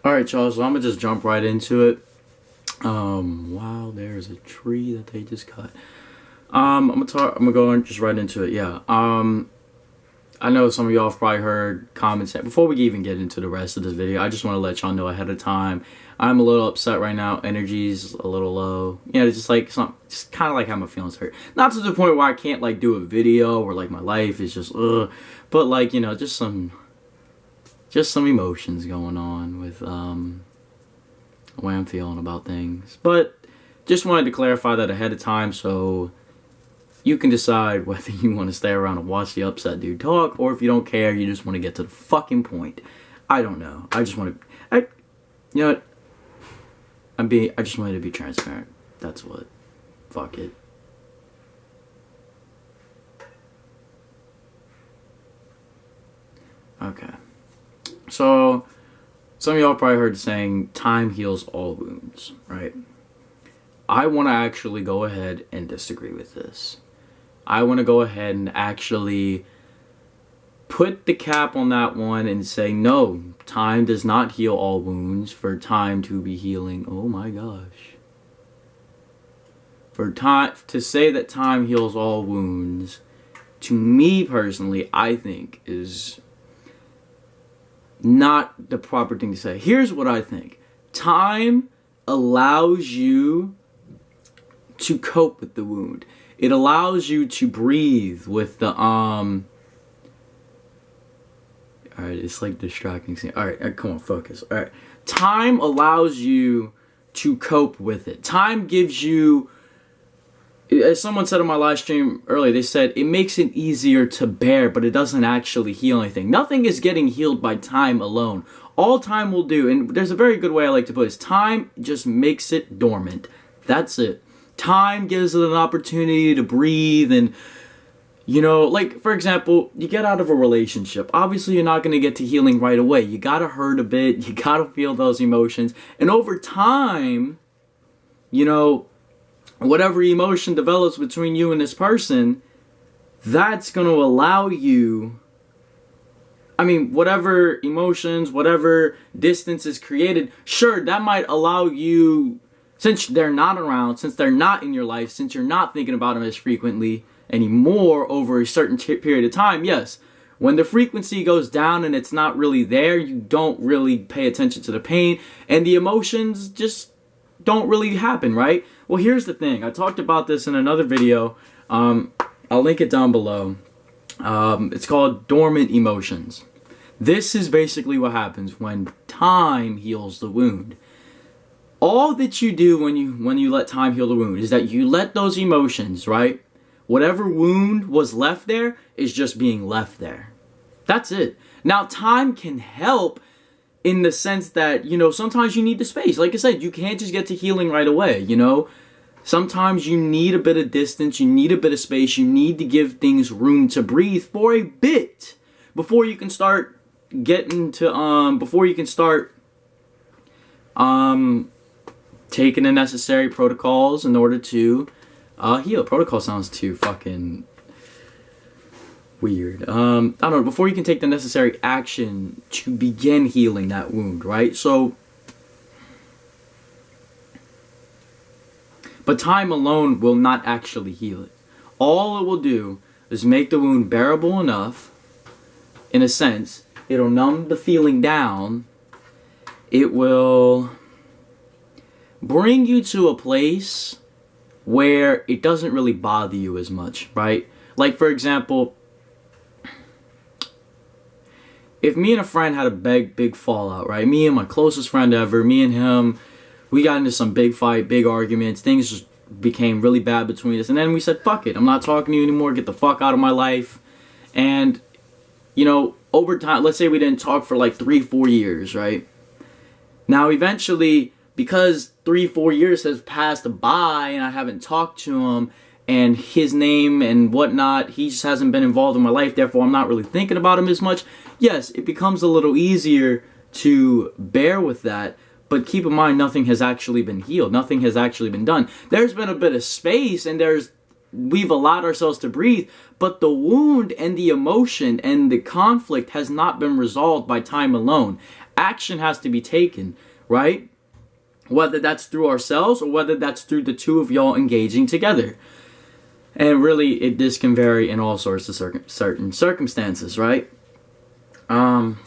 Alright, Charles, so I'm gonna just jump right into it. Wow, there's a tree that they just cut. I'm gonna go just right into it, yeah. I know some of y'all have probably heard comments. Before we even get into the rest of this video, I just want to let y'all know ahead of time, I'm a little upset right now. Energy's a little low. Yeah, it's just like just kind of like how my feelings hurt. Not to the point where I can't like do a video or like my life is just but like, you know, just some emotions going on with the way I'm feeling about things. But just wanted to clarify that ahead of time so you can decide whether you want to stay around and watch the upset dude talk, or if you don't care, you just want to get to the fucking point. I don't know. I just want to, you know what? I just wanted to be transparent. That's what. Fuck it. Okay. So, some of y'all probably heard saying, time heals all wounds, right? I want to actually go ahead and disagree with this. I want to go ahead and actually put the cap on that one and say, no, time does not heal all wounds. For time to be healing, oh my gosh. For time to say that time heals all wounds, to me personally, I think is not the proper thing to say. Here's what I think. Time allows you to cope with the wound. It allows you to breathe with the alright, it's like distracting. Alright, come on, focus. Alright. Time allows you to cope with it. Time gives you, as someone said on my live stream earlier, they said it makes it easier to bear, but it doesn't actually heal anything. Nothing is getting healed by time alone. All time will do, and there's a very good way I like to put this, time just makes it dormant. That's it. Time gives it an opportunity to breathe and, you know, like, for example, you get out of a relationship. Obviously, you're not going to get to healing right away. You got to hurt a bit. You got to feel those emotions. And over time, you know, whatever emotion develops between you and this person, that's going to allow you, I mean, whatever emotions, whatever distance is created, sure, that might allow you, since they're not around, since they're not in your life, since you're not thinking about them as frequently anymore over a certain period of time, yes, when the frequency goes down and it's not really there, you don't really pay attention to the pain, and the emotions just don't really happen, right? Well, here's the thing. I talked about this in another video. I'll link it down below. It's called Dormant Emotions. This is basically what happens when time heals the wound. All that you do when you let time heal the wound is that you let those emotions, right? Whatever wound was left there is just being left there. That's it. Now, time can help in the sense that, you know, sometimes you need the space. Like I said, you can't just get to healing right away, you know? Sometimes you need a bit of distance, you need a bit of space, you need to give things room to breathe for a bit before you can start getting to, taking the necessary protocols in order to heal. Protocol sounds too fucking weird. I don't know, before you can take the necessary action to begin healing that wound, right? So, but time alone will not actually heal it. All it will do is make the wound bearable enough, in a sense. It'll numb the feeling down. It will bring you to a place where it doesn't really bother you as much, right? Like, for example, if me and a friend had a big fallout, right? Me and my closest friend ever, me and him, we got into some big fight, big arguments. Things just became really bad between us. And then we said, fuck it. I'm not talking to you anymore. Get the fuck out of my life. And, you know, over time, let's say we didn't talk for like 3-4 years, right? Now, eventually, because 3-4 years has passed by and I haven't talked to him, and his name and whatnot, he just hasn't been involved in my life, therefore I'm not really thinking about him as much. Yes, it becomes a little easier to bear with that, but keep in mind, nothing has actually been healed. Nothing has actually been done. There's been a bit of space, and there's we've allowed ourselves to breathe, but the wound and the emotion and the conflict has not been resolved by time alone. Action has to be taken, right? Whether that's through ourselves or whether that's through the two of y'all engaging together. And really, this can vary in all sorts of certain circumstances, right? So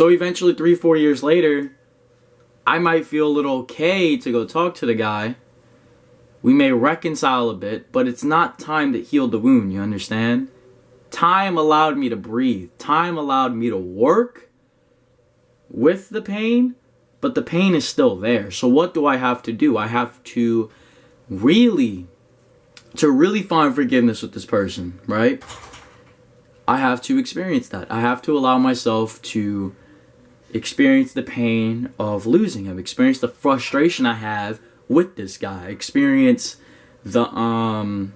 eventually, 3-4 years later, I might feel a little okay to go talk to the guy. We may reconcile a bit, but it's not time that healed the wound, you understand? Time allowed me to breathe. Time allowed me to work with the pain, but the pain is still there. So what do I have to do? I have to really find forgiveness with this person, right? I have to experience that. I have to allow myself to experience the pain of losing him, experience the frustration I have with this guy, experience the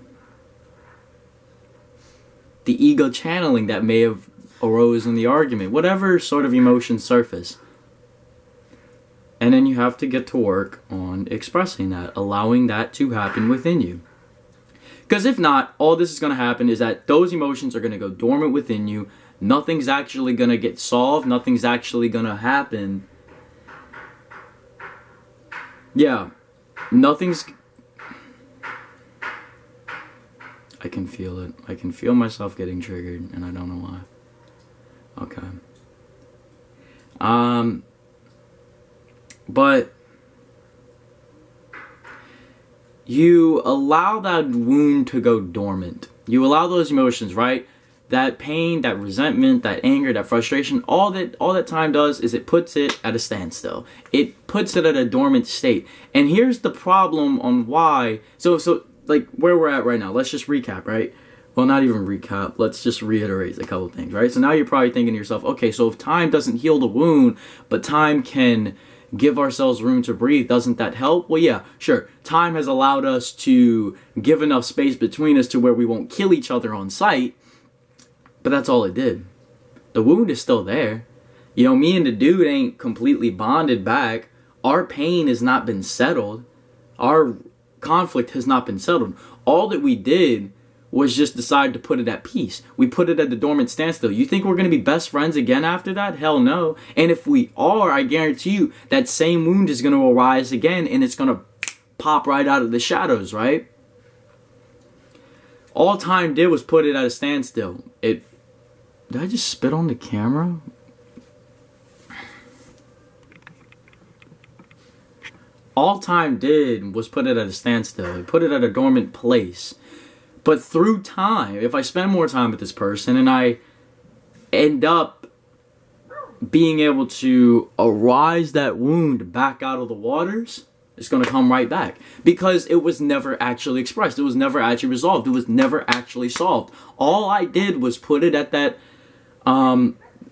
ego channeling that may have arose in the argument, whatever sort of emotions surface. And then you have to get to work on expressing that, allowing that to happen within you. Because if not, all this is going to happen is that those emotions are going to go dormant within you. Nothing's actually going to get solved. Nothing's actually going to happen. Yeah. Nothing's... I can feel it. I can feel myself getting triggered, and I don't know why. Okay. But you allow that wound to go dormant. You allow those emotions, right? That pain, that resentment, that anger, that frustration, all that time does is it puts it at a standstill. It puts it at a dormant state. And here's the problem on why. So like where we're at right now, let's just recap, right? Well, not even recap. Let's just reiterate a couple things, right? So now you're probably thinking to yourself, okay, so if time doesn't heal the wound, but time can give ourselves room to breathe, doesn't that help? Well, yeah, sure. Time has allowed us to give enough space between us to where we won't kill each other on sight, but that's all it did. The wound is still there. You know, me and the dude ain't completely bonded back. Our pain has not been settled. Our conflict has not been settled. All that we did was just decide to put it at peace. We put it at the dormant standstill. You think we're going to be best friends again after that? Hell no. And if we are, I guarantee you that same wound is going to arise again, and it's going to pop right out of the shadows, right? All time did was put it at a standstill. Did I just spit on the camera? All time did was put it at a standstill. It put it at a dormant place. But through time, if I spend more time with this person and I end up being able to arise that wound back out of the waters, it's going to come right back. Because it was never actually expressed. It was never actually resolved. It was never actually solved. All I did was put it at that,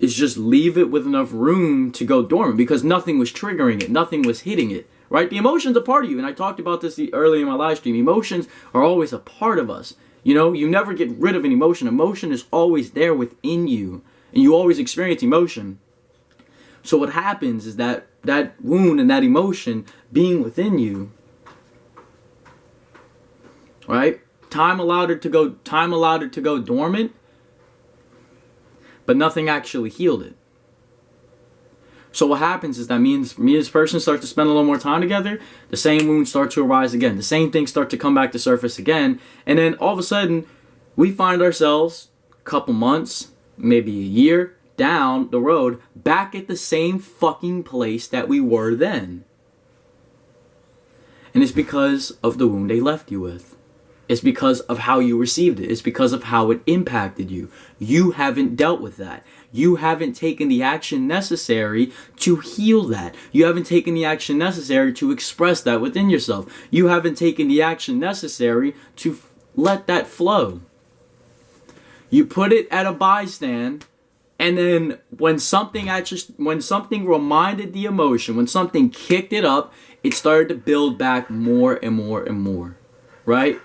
is just leave it with enough room to go dormant. Because nothing was triggering it. Nothing was hitting it. Right? The emotions are part of you. And I talked about this earlier in my live stream. Emotions are always a part of us. You know, you never get rid of an emotion. Emotion is always there within you. And you always experience emotion. So what happens is that wound and that emotion being within you, right? Time allowed it to go dormant, but nothing actually healed it. So what happens is that me and this person start to spend a little more time together, the same wounds start to arise again. The same things start to come back to surface again. And then all of a sudden, we find ourselves a couple months, maybe a year down the road, back at the same fucking place that we were then. And it's because of the wound they left you with. It's because of how you received it. It's because of how it impacted you. You haven't dealt with that. You haven't taken the action necessary to heal that. You haven't taken the action necessary to express that within yourself. You haven't taken the action necessary to let that flow. You put it at a bystand, and then when something reminded the emotion, when something kicked it up, it started to build back more and more and more. Right?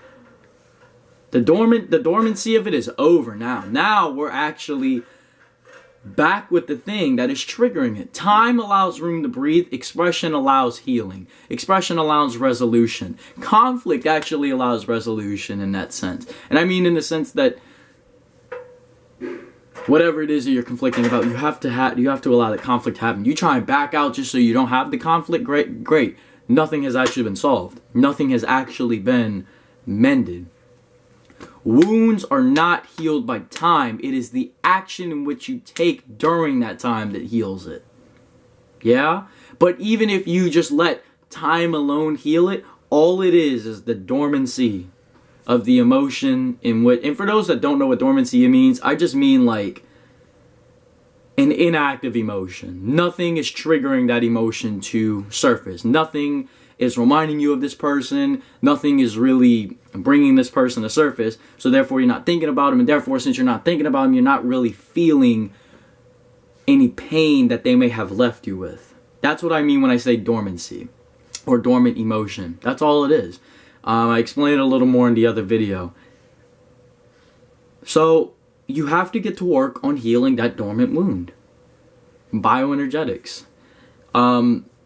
The dormancy of it is over now. Now we're actually back with the thing that is triggering it. Time allows room to breathe. Expression allows healing. Expression allows resolution. Conflict actually allows resolution in that sense. And I mean in the sense that whatever it is that you're conflicting about, you have to allow that conflict to happen. You try and back out just so you don't have the conflict, great. Nothing has actually been solved. Nothing has actually been mended. Wounds are not healed by time. It is the action in which you take during that time that heals it. Yeah? But even if you just let time alone heal it, all it is the dormancy of the emotion in which... And for those that don't know what dormancy means, I just mean like an inactive emotion. Nothing is triggering that emotion to surface. Nothing is reminding you of this person. Nothing is really bringing this person to surface. So therefore you're not thinking about them. And therefore, since you're not thinking about them, you're not really feeling any pain that they may have left you with. That's what I mean when I say dormancy or dormant emotion. That's all it is. I explained it a little more in the other video. So you have to get to work on healing that dormant wound. Bioenergetics.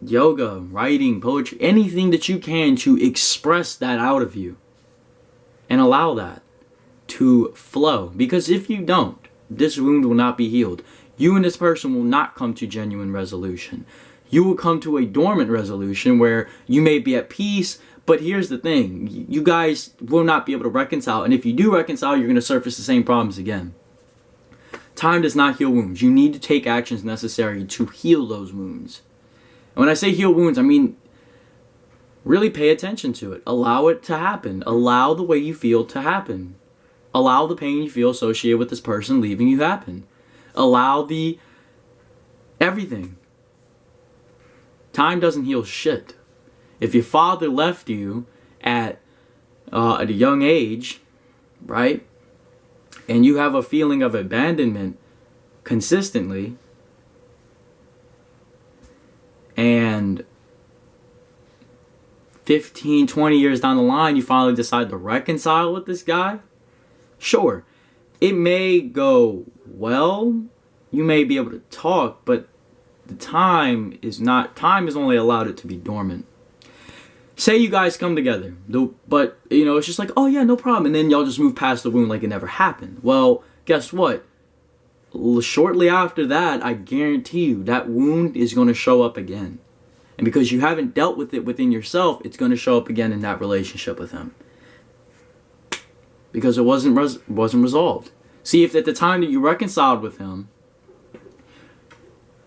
Yoga, writing, poetry, anything that you can to express that out of you. And allow that to flow. Because if you don't, this wound will not be healed. You and this person will not come to genuine resolution. You will come to a dormant resolution where you may be at peace, but here's the thing. You guys will not be able to reconcile. And if you do reconcile, you're going to surface the same problems again. Time does not heal wounds. You need to take actions necessary to heal those wounds. And when I say heal wounds, I mean really pay attention to it. Allow it to happen. Allow the way you feel to happen. Allow the pain you feel associated with this person leaving you happen. Allow the everything. Time doesn't heal shit. If your father left you at a young age, right, and you have a feeling of abandonment consistently, and 15, 20 years down the line, you finally decide to reconcile with this guy, sure, it may go well, you may be able to talk, but the time is only allowed it to be dormant. Say you guys come together, but, you know, it's just like, oh yeah, no problem, and then y'all just move past the wound like it never happened. Well, guess what? Shortly after that, I guarantee you, that wound is going to show up again. And because you haven't dealt with it within yourself, it's going to show up again in that relationship with him. Because it wasn't resolved. See, if at the time that you reconciled with him,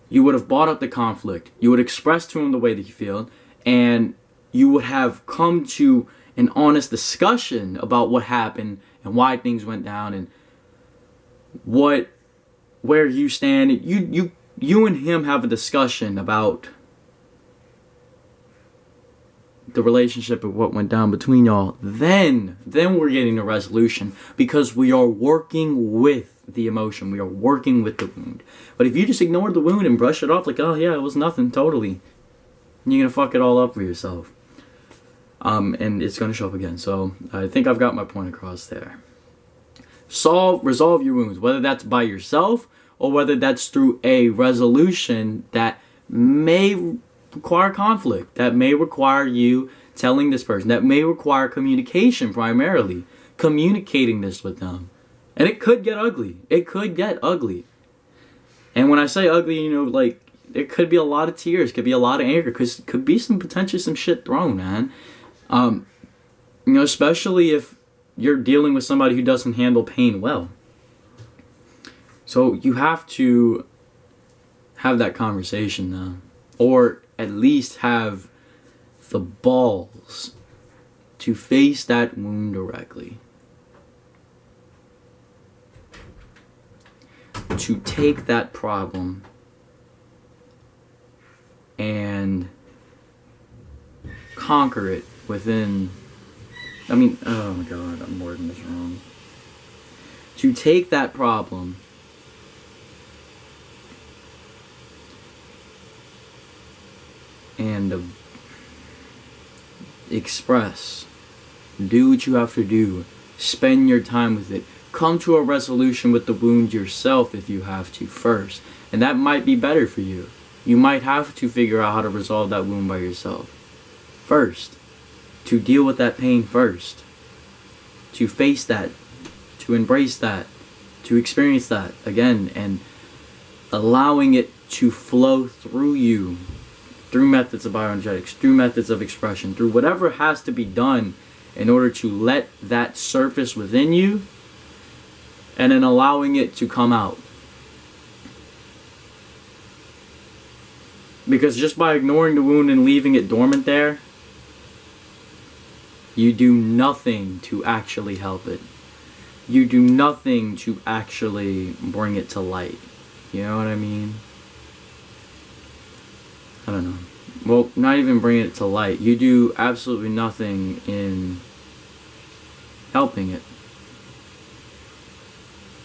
you would have brought up the conflict, you would express to him the way that you feel, and you would have come to an honest discussion about what happened and why things went down and where you stand. You and him have a discussion about the relationship and what went down between y'all. Then we're getting a resolution because we are working with the emotion. We are working with the wound. But if you just ignore the wound and brush it off like, oh yeah, it was nothing, totally, you're gonna fuck it all up for yourself. And it's gonna show up again. So I think I've got my point across there. Resolve your wounds, whether that's by yourself or whether that's through a resolution that may require conflict, that may require you telling this person, that may require communication primarily, communicating this with them. And it could get ugly. It could get ugly. And when I say ugly, you know, like, there could be a lot of tears, could be a lot of anger, because could be potentially some shit thrown, man. You know, especially if you're dealing with somebody who doesn't handle pain well. So you have to have that conversation now. Or at least have the balls to face that wound directly. To take that problem and conquer it within... I mean, oh my god, I'm wording this wrong. To take that problem and express, do what you have to do, spend your time with it, come to a resolution with the wound yourself if you have to first. And that might be better for you. You might have to figure out how to resolve that wound by yourself first. To deal with that pain first. To face that. To embrace that. To experience that again. And allowing it to flow through you. Through methods of bioenergetics. Through methods of expression. Through whatever has to be done in order to let that surface within you. And then allowing it to come out. Because just by ignoring the wound and leaving it dormant there, you do nothing to actually help it. You do nothing to actually bring it to light. You know what I mean? I don't know. Well, not even bring it to light. You do absolutely nothing in helping it.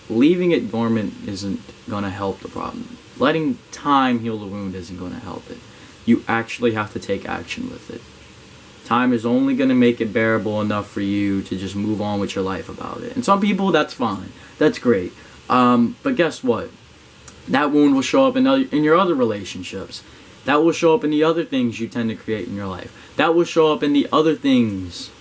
Leaving it dormant isn't going to help the problem. Letting time heal the wound isn't going to help it. You actually have to take action with it. Time is only going to make it bearable enough for you to just move on with your life about it. And some people, that's fine. That's great. But guess what? That wound will show up in your other relationships. That will show up in the other things you tend to create in your life. That will show up in the other things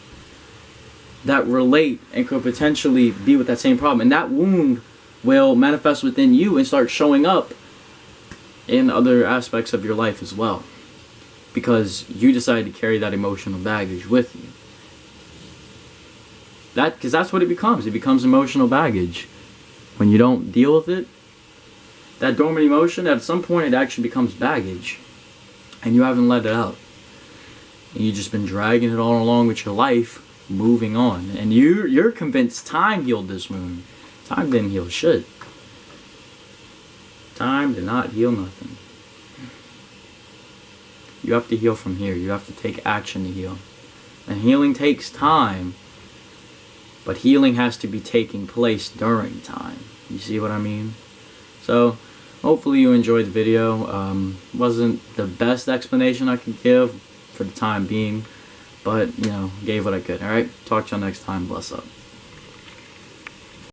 that relate and could potentially be with that same problem. And that wound will manifest within you and start showing up in other aspects of your life as well. Because you decided to carry that emotional baggage with you. Because that's what it becomes. It becomes emotional baggage. When you don't deal with it, that dormant emotion, at some point it actually becomes baggage. And you haven't let it out. And you've just been dragging it all along with your life, moving on. And you're convinced time healed this wound. Time didn't heal shit. Time did not heal nothing. You have to heal from here. You have to take action to heal. And healing takes time. But healing has to be taking place during time. You see what I mean? So, hopefully you enjoyed the video. Wasn't the best explanation I could give for the time being. But, you know, gave what I could. Alright? Talk to y'all next time. Bless up.